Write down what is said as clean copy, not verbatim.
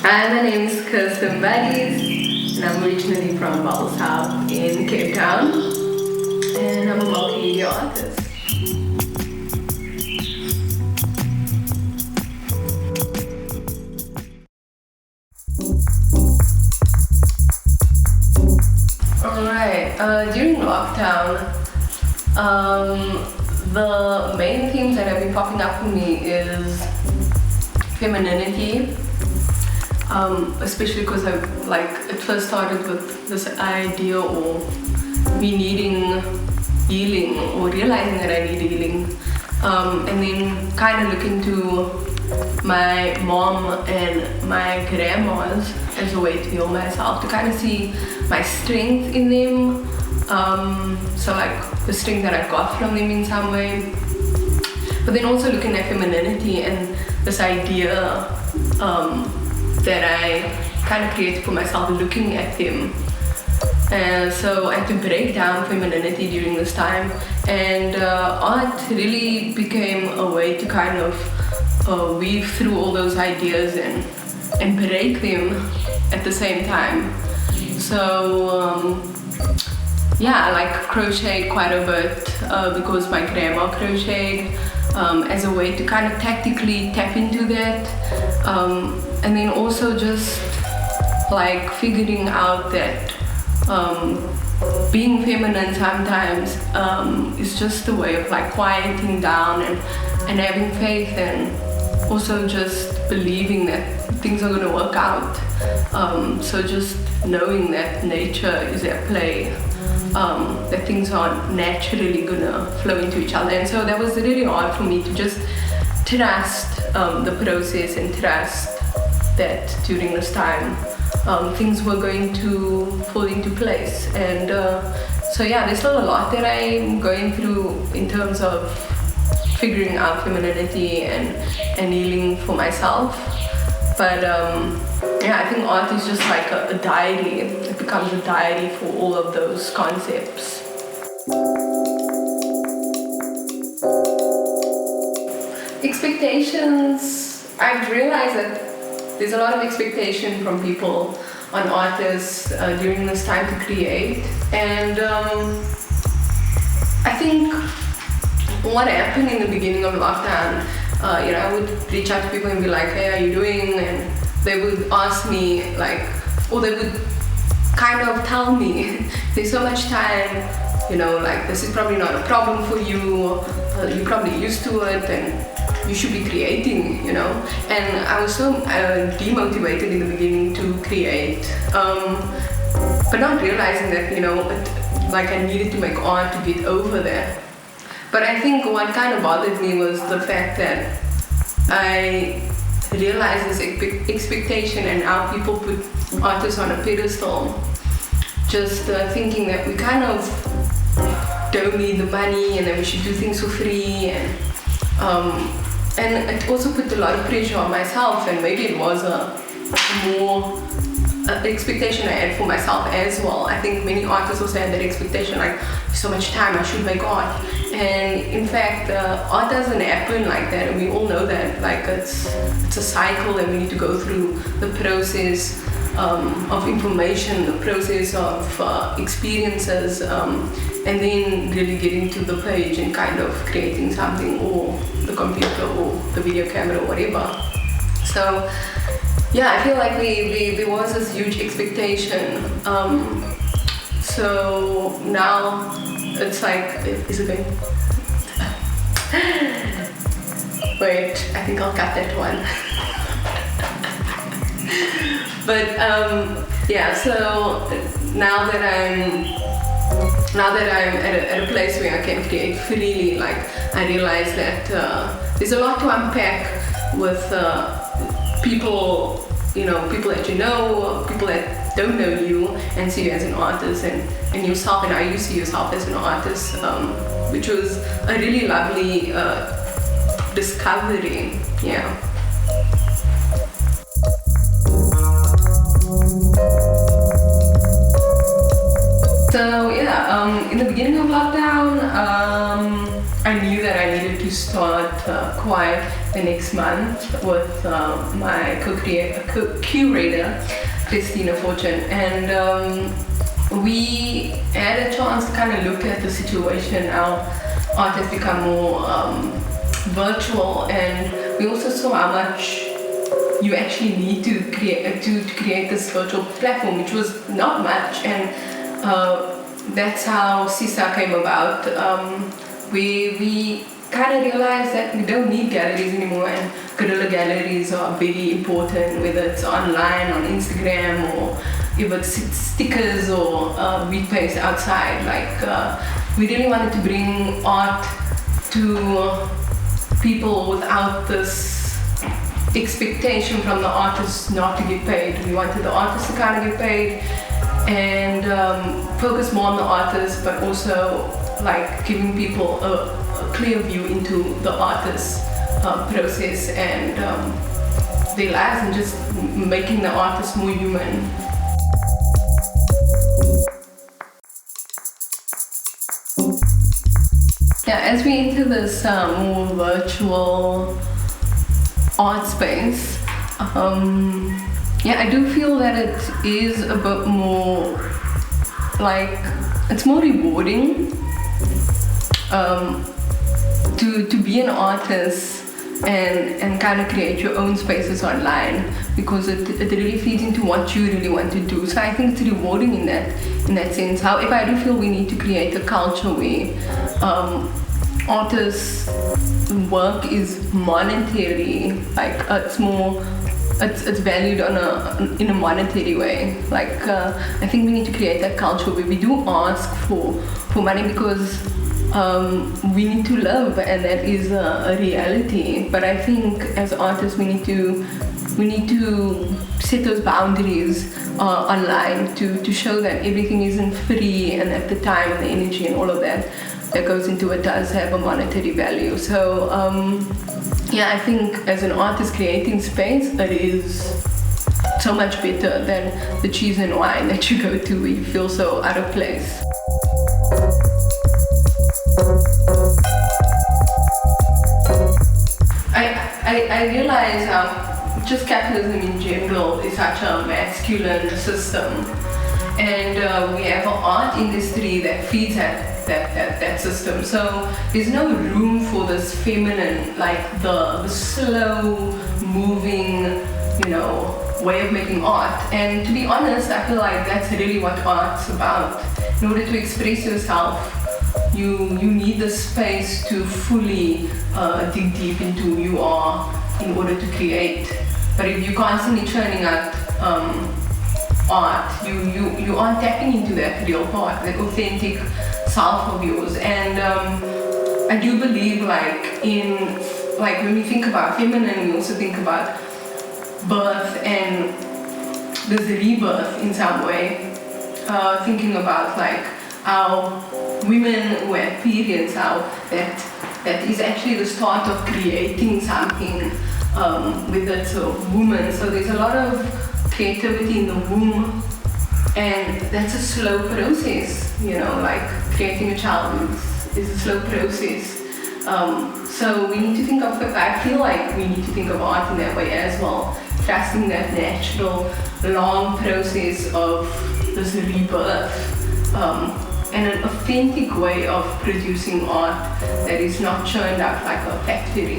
Hi, my name is Kirstin Warries, and I'm originally from South in Cape Town, and I'm a multimedia artist. Alright, during lockdown, the main themes that have been popping up for me is femininity, especially because it first started with this idea of me needing healing or realizing that I need healing, and then kind of looking to my mom and my grandmas as a way to heal myself, to kind of see my strength in them, so like the strength that I got from them in some way, but then also looking at femininity and this idea that I kind of created for myself looking at them. And so I had to break down femininity during this time, and art really became a way to kind of weave through all those ideas and break them at the same time. So I like crochet quite a bit because my grandma crocheted, as a way to kind of tactically tap into that, and then also just like figuring out that being feminine sometimes is just a way of like quieting down and having faith, and also just believing that things are going to work out. So just knowing that nature is at play, that things are naturally gonna flow into each other. And so that was really hard for me to just trust the process and trust that during this time things were going to fall into place. And there's still a lot that I'm going through in terms of figuring out femininity and healing for myself. But I think art is just like a diary. It becomes a diary for all of those concepts. Expectations, I've realized that there's a lot of expectation from people on artists during this time to create. And I think what happened in the beginning of lockdown, I would reach out to people and be like, hey, how are you doing? And they would ask me or they would kind of tell me, there's so much time, this is probably not a problem for you, you're probably used to it, and you should be creating, And I was so demotivated in the beginning to create, but not realizing that, I needed to make art to get over that. But I think what kind of bothered me was the fact that I realized this expectation and how people put artists on a pedestal, just thinking that we kind of don't need the money and that we should do things for free, and it also put a lot of pressure on myself, and maybe it was a more expectation I had for myself as well. I think many artists also had that expectation, so much time, I should make art. And in fact, art doesn't happen like that, and we all know that. It's a cycle, and we need to go through the process of information, the process of experiences, and then really getting to the page and kind of creating something, or the computer or the video camera or whatever. So I feel like there was this huge expectation. So now it's is it going? Wait, I think I'll cut that one. But so now that I'm at a place where I can create freely, I realize that there's a lot to unpack with people, people that people that don't know you and see you as an artist, and yourself, and how you see yourself as an artist, which was a really lovely discovery. So in the beginning of lockdown, I knew that I needed to start quiet the next month with my co-curator, Kirstin Warries, and we had a chance to kind of look at the situation. Our art has become more virtual, and we also saw how much you actually need to create this virtual platform, which was not much, and that's how CISA came about. We kind of realized that we don't need galleries anymore, and guerrilla galleries are very important, whether it's online on Instagram or if it's stickers or we paste outside. Like we really wanted to bring art to people without this expectation from the artists not to get paid. We wanted the artists to kind of get paid and focus more on the artists, but also like giving people a clear view into the artist's process and their lives, and just making the artist more human. Yeah, as we enter this more virtual art space, I do feel that it is a bit more like, it's more rewarding to be an artist and kind of create your own spaces online, because it really feeds into what you really want to do. So I think it's rewarding in that sense. However, I do feel we need to create a culture where artists' work is monetary, like it's valued in a monetary way. Like I think we need to create that culture where we do ask for money, because we need to live, and that is a reality. But I think as artists we need to set those boundaries online to show that everything isn't free, and that the time and the energy and all of that goes into it does have a monetary value. So I think as an artist creating space, it is so much better than the cheese and wine that you go to where you feel so out of place. I realize just capitalism in general is such a masculine system, and we have an art industry that feeds that system. So there's no room for this feminine, like the slow moving, way of making art. And to be honest, I feel like that's really what art's about. In order to express yourself, you need the space to fully dig deep into who you are in order to create. But if you're constantly churning out art, you aren't tapping into that real part, that authentic self of yours. And I do believe when we think about feminine, we also think about birth and this rebirth in some way, thinking about like how women who have periods, how that is actually the start of creating something with that woman. So there's a lot of creativity in the womb, and that's a slow process, like creating a child is a slow process. So we need to think of, I feel like we need to think of art in that way as well, trusting that natural, long process of this rebirth, and an authentic way of producing art that is not churned out like a factory.